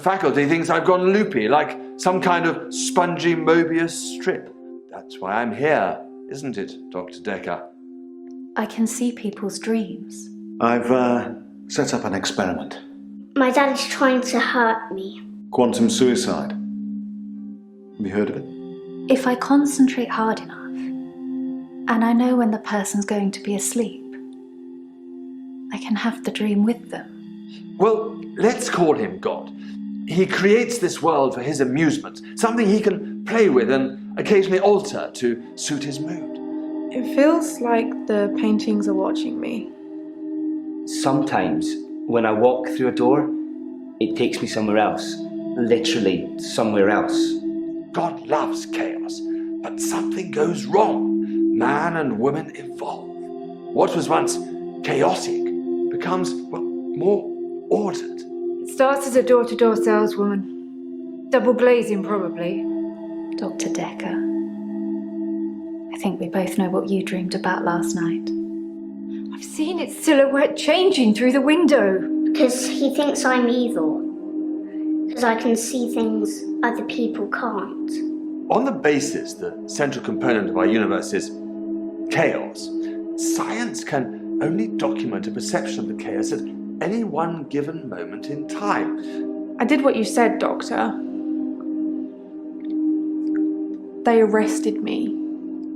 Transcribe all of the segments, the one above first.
faculty thinks I've gone loopy, like some kind of spongy Mobius strip. That's why I'm here, isn't it, Dr. Dekker? I can see people's dreams. I've set up an experiment. My dad is trying to hurt me. Quantum suicide. Have you heard of it? If I concentrate hard enough, and I know when the person's going to be asleep, I can have the dream with them. Well, let's call him God. He creates this world for his amusement, something he can play with and occasionally alter to suit his mood. It feels like the paintings are watching me. Sometimes, when I walk through a door, it takes me somewhere else. Literally, somewhere else. God loves chaos, but something goes wrong. Man and woman evolve. What was once chaotic becomes, well, more ordered. It starts as a door-to-door saleswoman. Double glazing, probably. Dr. Dekker, I think we both know what you dreamed about last night. I've seen its silhouette changing through the window. Because he thinks I'm evil. Because I can see things other people can't. On the basis the central component of our universe is chaos, science can only document a perception of the chaos at any one given moment in time. I did what you said, Doctor. They arrested me.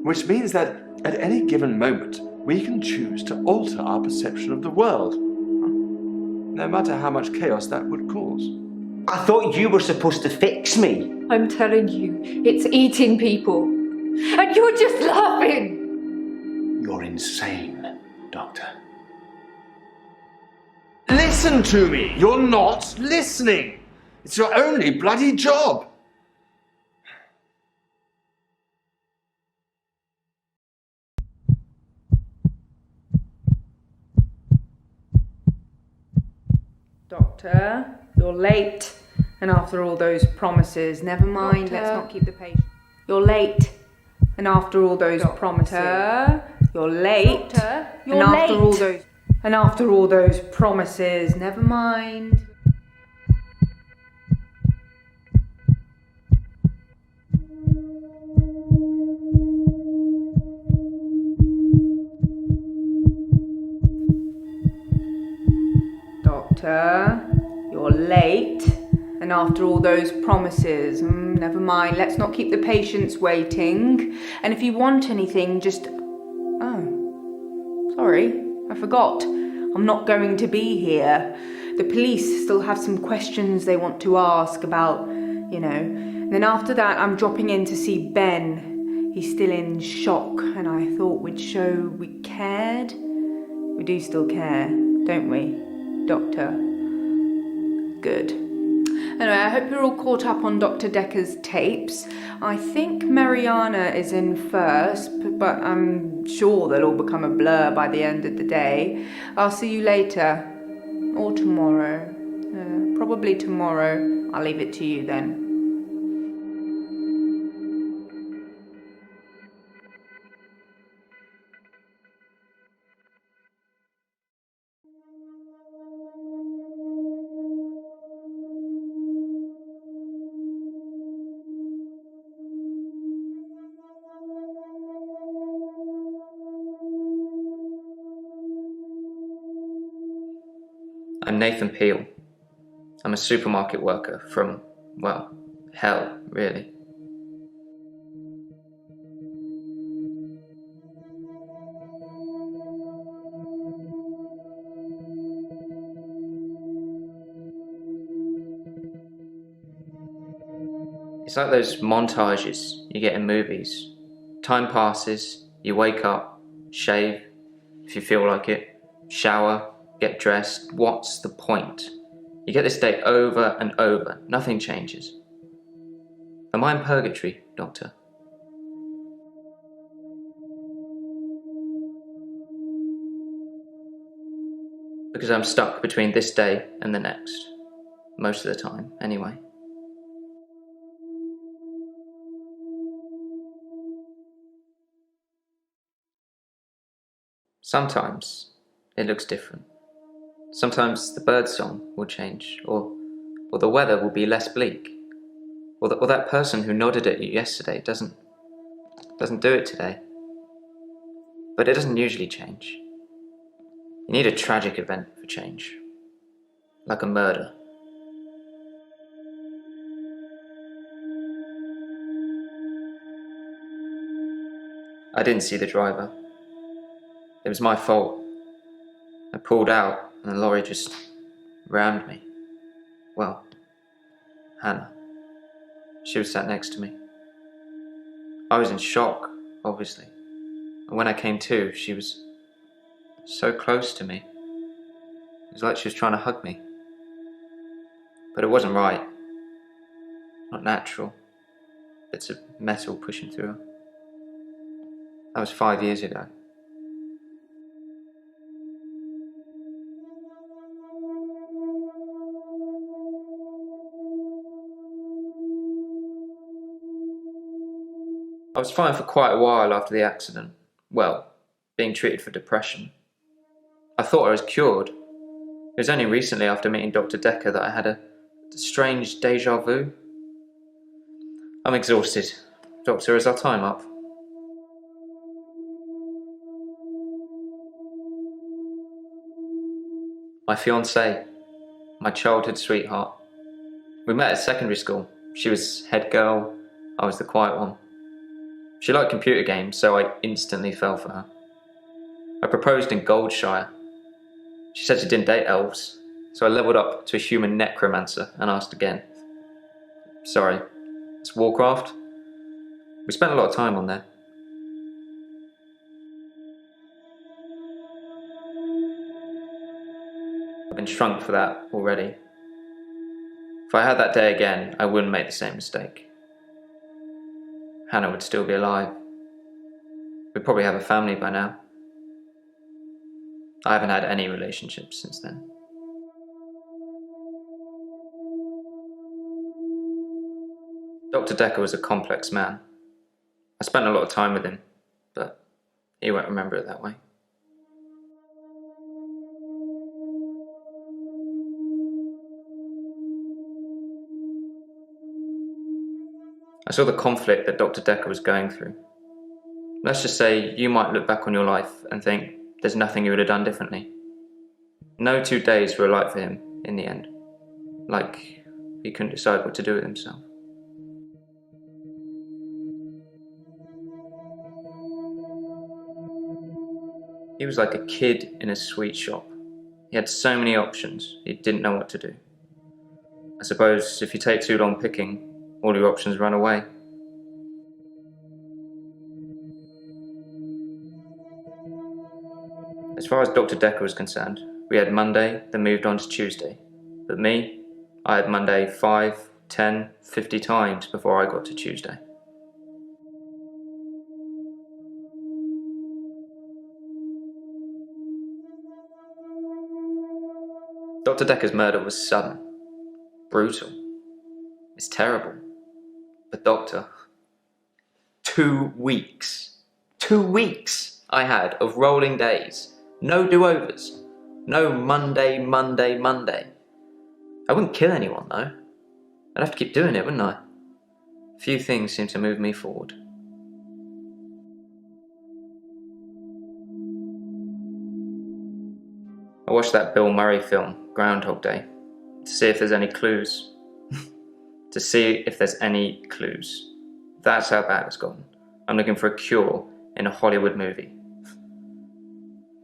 Which means that at any given moment, we can choose to alter our perception of the world, no matter how much chaos that would cause. I thought you were supposed to fix me. I'm telling you, it's eating people. And you're just laughing. You're insane, Doctor. Listen to me! You're not listening! It's your only bloody job! Doctor, you're late. And after all those promises, never mind, Doctor. let's not keep the patient. You're late. And after all those promises, you're late. Doctor, you're and after late. all those And after all those promises, never mind. Doctor, you're late. And after all those promises, never mind, let's not keep the patients waiting. And if you want anything, just... Oh, sorry, I forgot. I'm not going to be here. The police still have some questions they want to ask about, And then after that, I'm dropping in to see Ben. He's still in shock, and I thought we'd show we cared. We do still care, don't we, Doctor? Good. Anyway, I hope you're all caught up on Dr. Dekker's tapes. I think Mariana is in first, but I'm sure they'll all become a blur by the end of the day. I'll see you later. Or tomorrow. Probably tomorrow. I'll leave it to you then. I'm Nathan Peel. I'm a supermarket worker from, well, hell, really. It's like those montages you get in movies. Time passes, you wake up, shave, if you feel like it, shower, get dressed. What's the point? You get this day over and over. Nothing changes. Am I in purgatory, Doctor? Because I'm stuck between this day and the next. Most of the time, anyway. Sometimes it looks different. Sometimes the bird song will change, or or the weather will be less bleak, or that person who nodded at you yesterday doesn't do it today. But it doesn't usually change. You need a tragic event for change, like a murder. I didn't see the driver. It was my fault. I pulled out and the lorry just rammed me. Well, Hannah. She was sat next to me. I was in shock, obviously. And when I came to, she was so close to me. It was like she was trying to hug me. But it wasn't right. Not natural. Bits of metal pushing through her. That was 5 years ago. I was fine for quite a while after the accident. Well, being treated for depression. I thought I was cured. It was only recently after meeting Doctor Dekker that I had a strange déjà vu. I'm exhausted. Doctor, is our time up? My fiancée, my childhood sweetheart. We met at secondary school. She was head girl, I was the quiet one. She liked computer games, so I instantly fell for her. I proposed in Goldshire. She said she didn't date elves, so I leveled up to a human necromancer and asked again. Sorry, it's Warcraft? We spent a lot of time on there. I've been shrunk for that already. If I had that day again, I wouldn't make the same mistake. Hannah would still be alive. We'd probably have a family by now. I haven't had any relationships since then. Dr. Dekker was a complex man. I spent a lot of time with him, but he won't remember it that way. I saw the conflict that Dr. Dekker was going through. Let's just say you might look back on your life and think there's nothing you would have done differently. No 2 days were alike for him in the end. Like he couldn't decide what to do with himself. He was like a kid in a sweet shop. He had so many options, he didn't know what to do. I suppose if you take too long picking, all your options run away. As far as Dr. Dekker was concerned, we had Monday, then moved on to Tuesday. But me, I had Monday 5, 10, 50 times before I got to Tuesday. Dr. Dekker's murder was sudden, brutal. It's terrible. But doctor, 2 weeks. 2 weeks I had of rolling days. No do-overs. No Monday. I wouldn't kill anyone though. I'd have to keep doing it, wouldn't I? Few things seem to move me forward. I watched that Bill Murray film, Groundhog Day, to see if there's any clues. To see if there's any clues. That's how bad it's gotten. I'm looking for a cure in a Hollywood movie.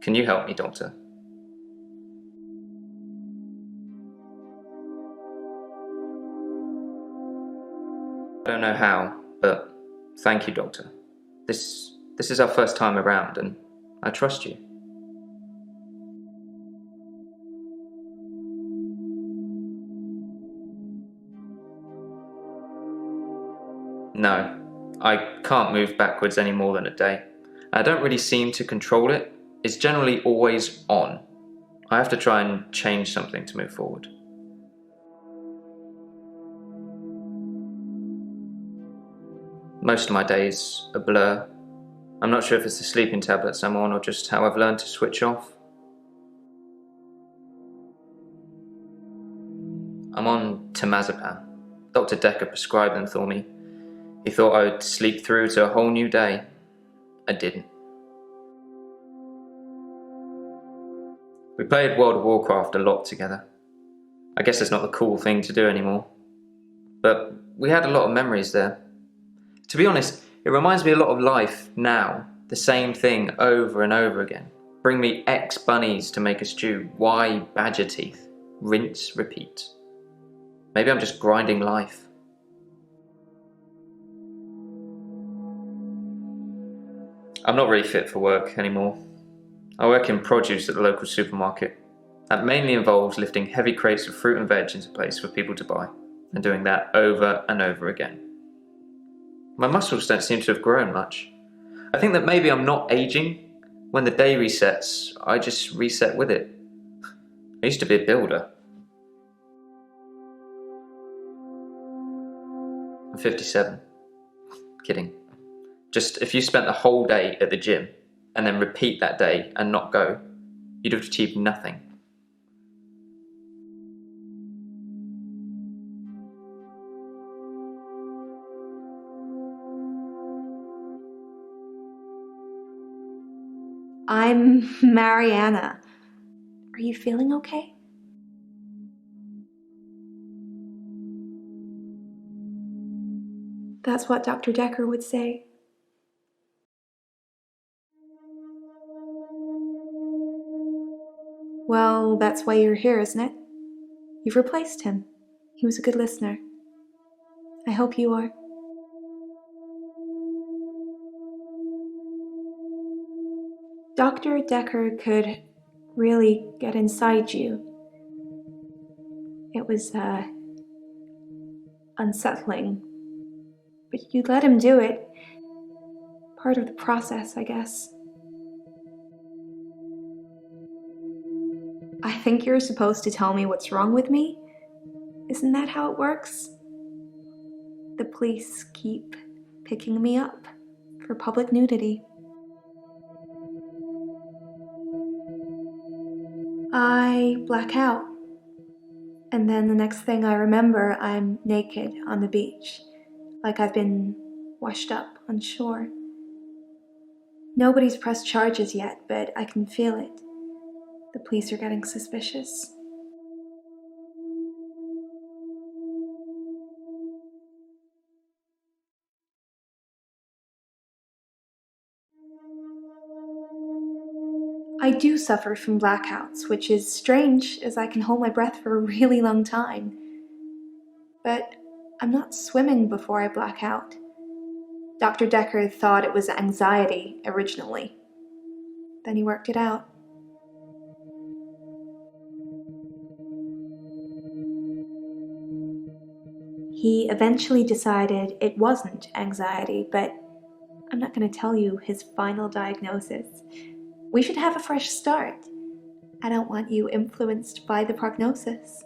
Can you help me, doctor? I don't know how, but thank you, doctor. This is our first time around, and I trust you. No, I can't move backwards any more than a day. I don't really seem to control it. It's generally always on. I have to try and change something to move forward. Most of my days a blur. I'm not sure if it's the sleeping tablets I'm on or just how I've learned to switch off. I'm on temazepam. Dr. Dekker prescribed them for me. He thought I would sleep through to a whole new day. I didn't. We played World of Warcraft a lot together. I guess it's not the cool thing to do anymore. But we had a lot of memories there. To be honest, it reminds me a lot of life now. The same thing over and over again. Bring me X bunnies to make a stew. Y badger teeth. Rinse, repeat. Maybe I'm just grinding life. I'm not really fit for work anymore. I work in produce at the local supermarket. That mainly involves lifting heavy crates of fruit and veg into place for people to buy, and doing that over and over again. My muscles don't seem to have grown much. I think that maybe I'm not aging. When the day resets, I just reset with it. I used to be a builder. I'm 57. Kidding. Just if you spent the whole day at the gym and then repeat that day and not go, you'd have achieved nothing. I'm Mariana. Are you feeling okay? That's what Dr. Dekker would say. Well, that's why you're here, isn't it? You've replaced him. He was a good listener. I hope you are. Dr. Dekker could really get inside you. It was, unsettling. But you let him do it. Part of the process, I guess. I think you're supposed to tell me what's wrong with me. Isn't that how it works? The police keep picking me up for public nudity. I black out. And then the next thing I remember, I'm naked on the beach, like I've been washed up on shore. Nobody's pressed charges yet, but I can feel it. The police are getting suspicious. I do suffer from blackouts, which is strange as I can hold my breath for a really long time. But I'm not swimming before I black out. Dr. Dekker thought it was anxiety originally. Then he worked it out. He eventually decided it wasn't anxiety, but I'm not going to tell you his final diagnosis. We should have a fresh start. I don't want you influenced by the prognosis.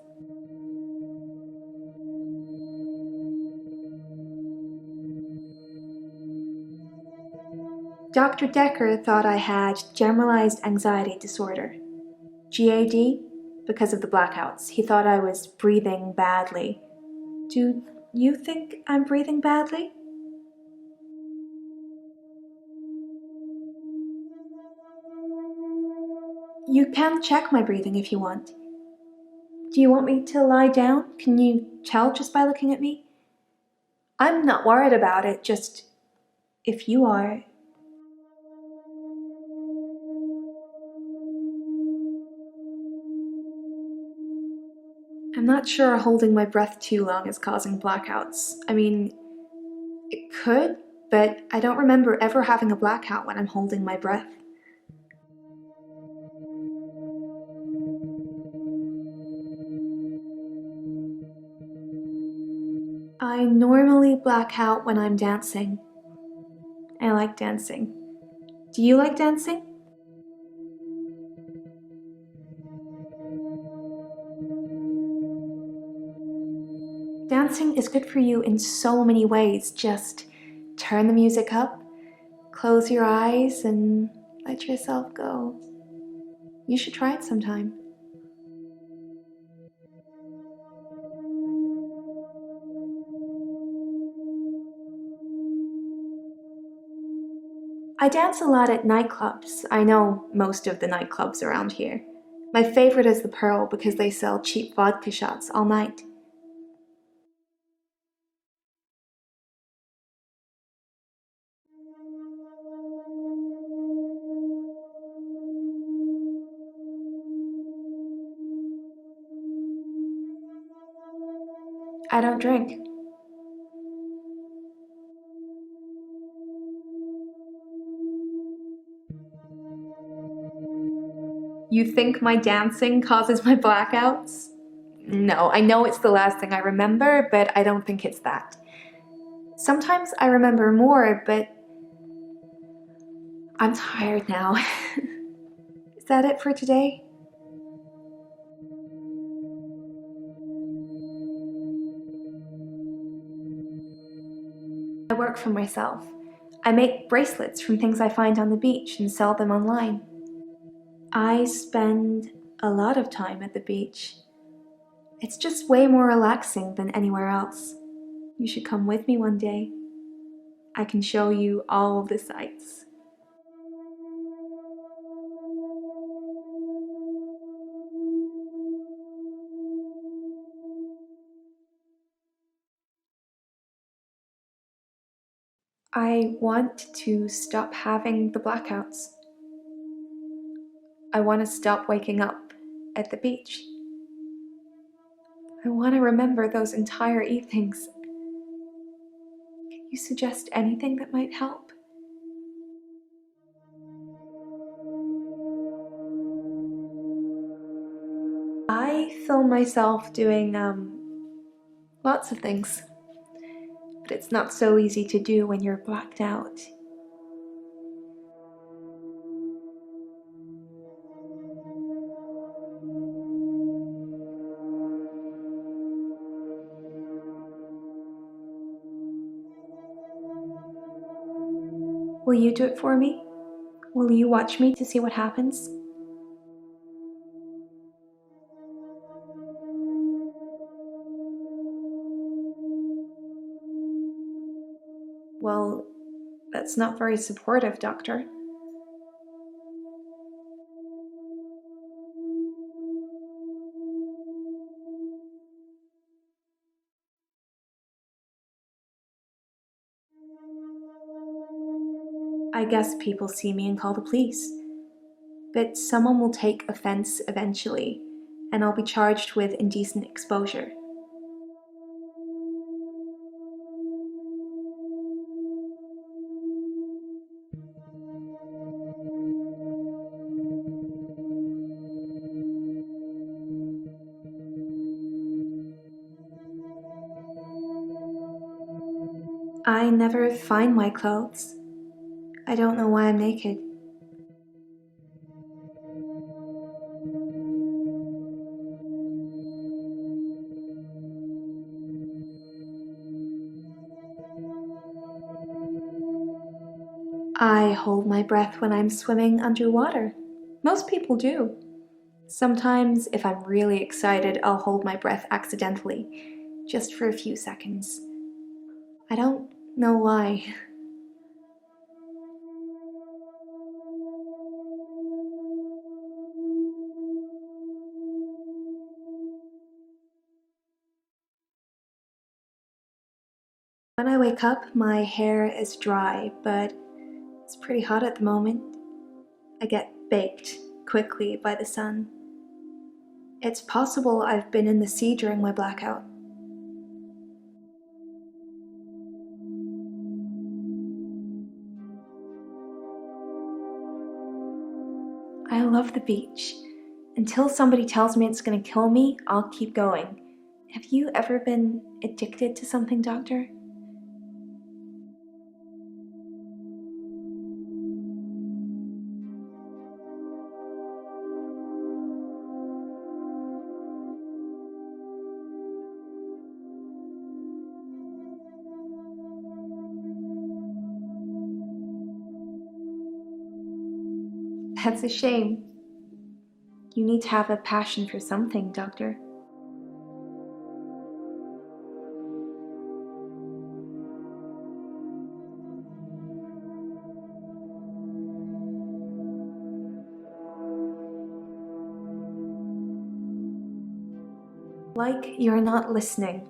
Dr. Dekker thought I had generalized anxiety disorder, GAD, because of the blackouts. He thought I was breathing badly. Do you think I'm breathing badly? You can check my breathing if you want. Do you want me to lie down? Can you tell just by looking at me? I'm not worried about it, just if you are. I'm not sure holding my breath too long is causing blackouts. I mean, it could, but I don't remember ever having a blackout when I'm holding my breath. I normally black out when I'm dancing. I like dancing. Do you like dancing? Dancing is good for you in so many ways. Just turn the music up, close your eyes, and let yourself go. You should try it sometime. I dance a lot at nightclubs. I know most of the nightclubs around here. My favorite is the Pearl because they sell cheap vodka shots all night. I don't drink. You think my dancing causes my blackouts? No, I know it's the last thing I remember, but I don't think it's that. Sometimes I remember more, but I'm tired now. Is that it for today? I work for myself. I make bracelets from things I find on the beach and sell them online. I spend a lot of time at the beach. It's just way more relaxing than anywhere else. You should come with me one day. I can show you all of the sights. I want to stop having the blackouts. I want to stop waking up at the beach. I want to remember those entire evenings. Can you suggest anything that might help? I film myself doing lots of things, but it's not so easy to do when you're blacked out. Will you do it for me? Will you watch me to see what happens? Well, that's not very supportive, Doctor. I guess people see me and call the police. But someone will take offense eventually, and I'll be charged with indecent exposure. I never find my clothes. I don't know why I'm naked. I hold my breath when I'm swimming underwater. Most people do. Sometimes, if I'm really excited, I'll hold my breath accidentally, just for a few seconds. I don't know why. When I wake up, my hair is dry, but it's pretty hot at the moment. I get baked quickly by the sun. It's possible I've been in the sea during my blackout. I love the beach. Until somebody tells me it's going to kill me, I'll keep going. Have you ever been addicted to something, Doctor? That's a shame. You need to have a passion for something, Doctor. like you're not listening.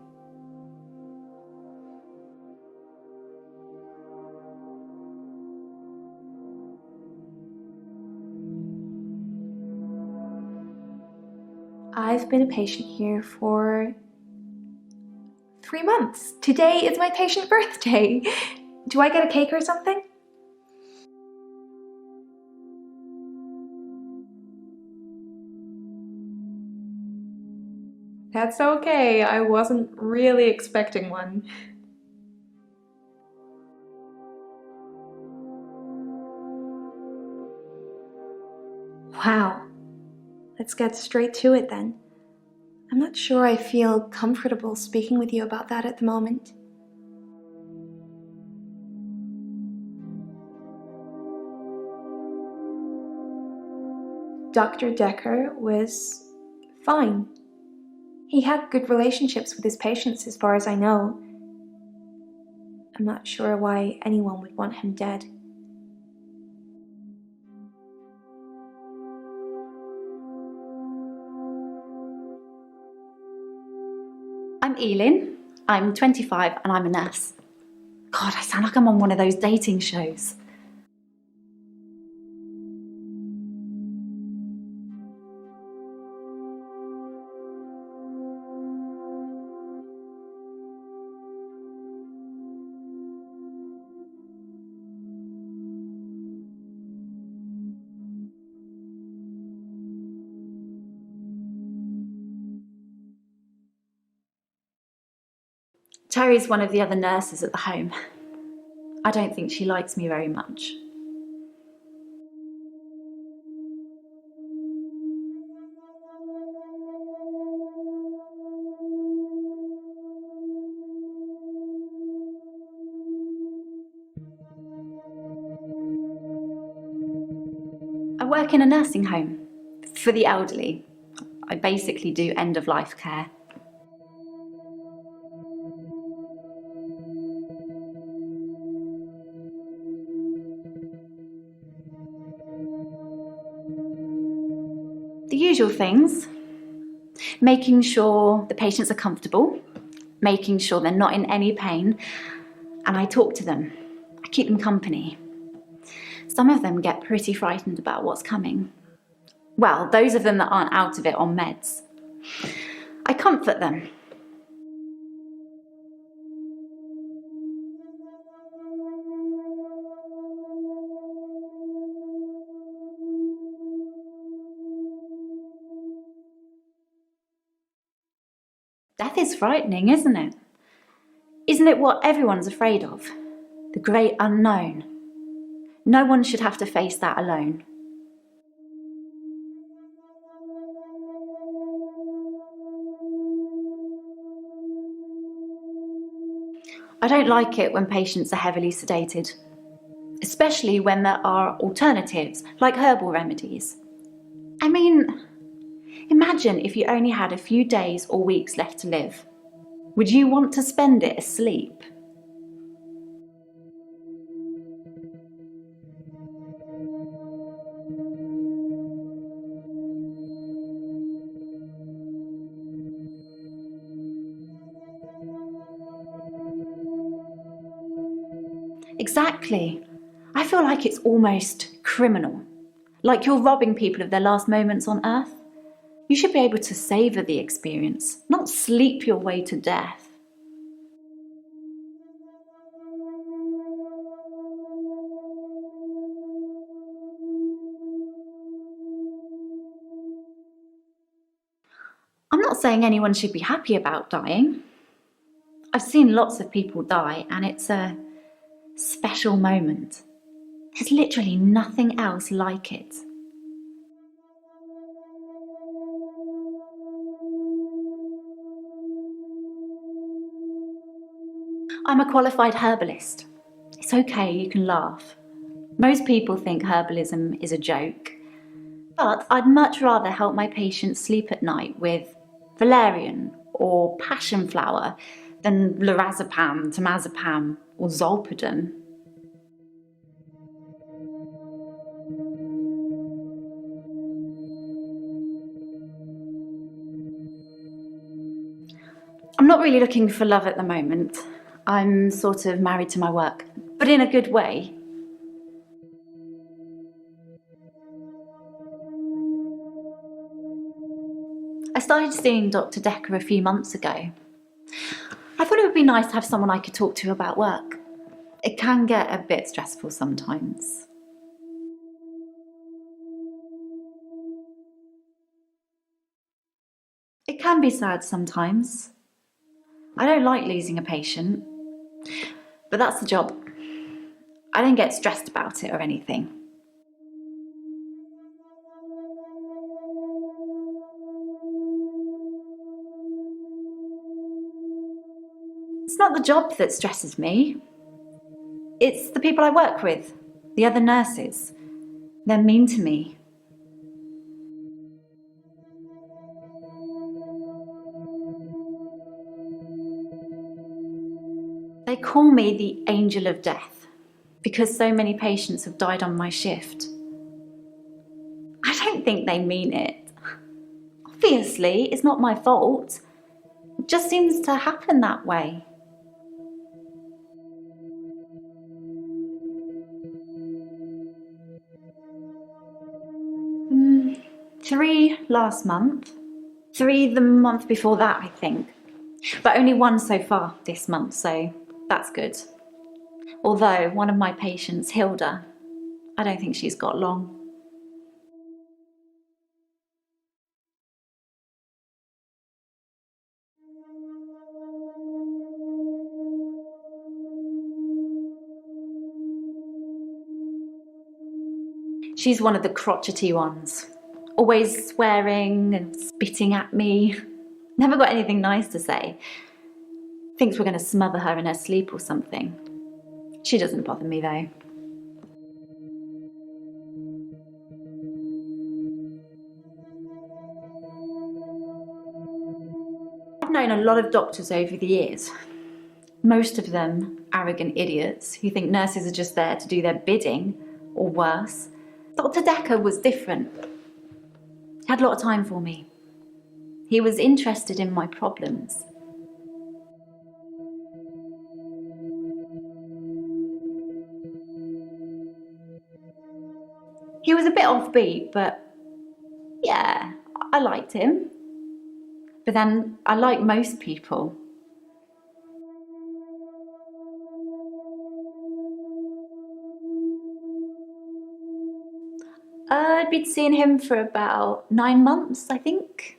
I've been a patient here for 3 months. Today is my patient birthday. Do I get a cake or something? That's okay. I wasn't really expecting one. Wow. Let's get straight to it then. I'm not sure I feel comfortable speaking with you about that at the moment. Dr. Dekker was fine. He had good relationships with his patients as far as I know. I'm not sure why anyone would want him dead. I'm Elin. I'm 25 and I'm a nurse. God, I sound like I'm on one of those dating shows. Terry's one of the other nurses at the home. I don't think she likes me very much. I work in a nursing home for the elderly. I basically do end-of-life care. The usual things: making sure the patients are comfortable, making sure they're not in any pain, and I talk to them. I keep them company. Some of them get pretty frightened about what's coming. Well, those of them that aren't out of it on meds. I comfort them. Death is frightening, isn't it? Isn't it what everyone's afraid of? The great unknown. No one should have to face that alone. I don't like it when patients are heavily sedated, especially when there are alternatives, like herbal remedies. I mean, imagine if you only had a few days or weeks left to live. Would you want to spend it asleep? Exactly. I feel like it's almost criminal. Like you're robbing people of their last moments on Earth. You should be able to savour the experience, not sleep your way to death. I'm not saying anyone should be happy about dying. I've seen lots of people die, and it's a special moment. There's literally nothing else like it. I'm a qualified herbalist. It's okay, you can laugh. Most people think herbalism is a joke, but I'd much rather help my patients sleep at night with valerian or passion flower than lorazepam, temazepam or zolpidem. I'm not really looking for love at the moment. I'm sort of married to my work, but in a good way. I started seeing Doctor Dekker a few months ago. I thought it would be nice to have someone I could talk to about work. It can get a bit stressful sometimes. It can be sad sometimes. I don't like losing a patient, but that's the job. I don't get stressed about it or anything. It's not the job that stresses me. It's the people I work with, the other nurses. They're mean to me. They call me the angel of death because so many patients have died on my shift. I don't think they mean it. Obviously, it's not my fault. It just seems to happen that way. Three last month. 3 the month before that, I think. But only 1 so far this month, so that's good. Although one of my patients, Hilda, I don't think she's got long. She's one of the crotchety ones. Always swearing and spitting at me. Never got anything nice to say. Thinks we're going to smother her in her sleep or something. She doesn't bother me though. I've known a lot of doctors over the years. Most of them arrogant idiots who think nurses are just there to do their bidding, or worse. Dr. Dekker was different. He had a lot of time for me. He was interested in my problems. He was a bit offbeat, but yeah, I liked him. But then I like most people. I'd been seeing him for about 9 months, I think.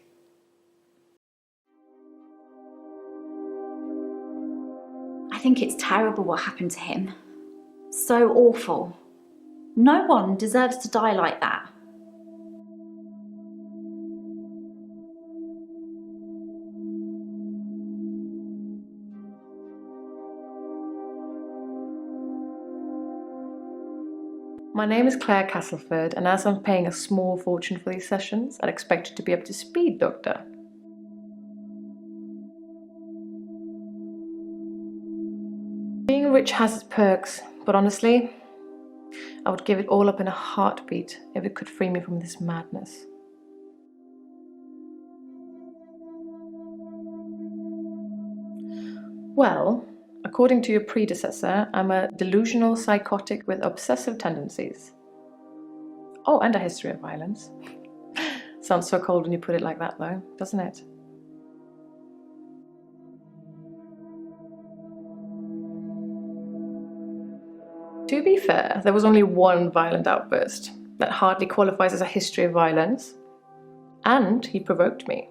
I think it's terrible what happened to him. So awful. No one deserves to die like that. My name is Claire Castleford, and as I'm paying a small fortune for these sessions, I'd expect you to be up to speed, Doctor. Being rich has its perks, but honestly, I would give it all up in a heartbeat if it could free me from this madness. Well, according to your predecessor, I'm a delusional psychotic with obsessive tendencies. Oh, and a history of violence. Sounds so cold when you put it like that, though, doesn't it? To be fair, there was only one violent outburst. That hardly qualifies as a history of violence. And he provoked me.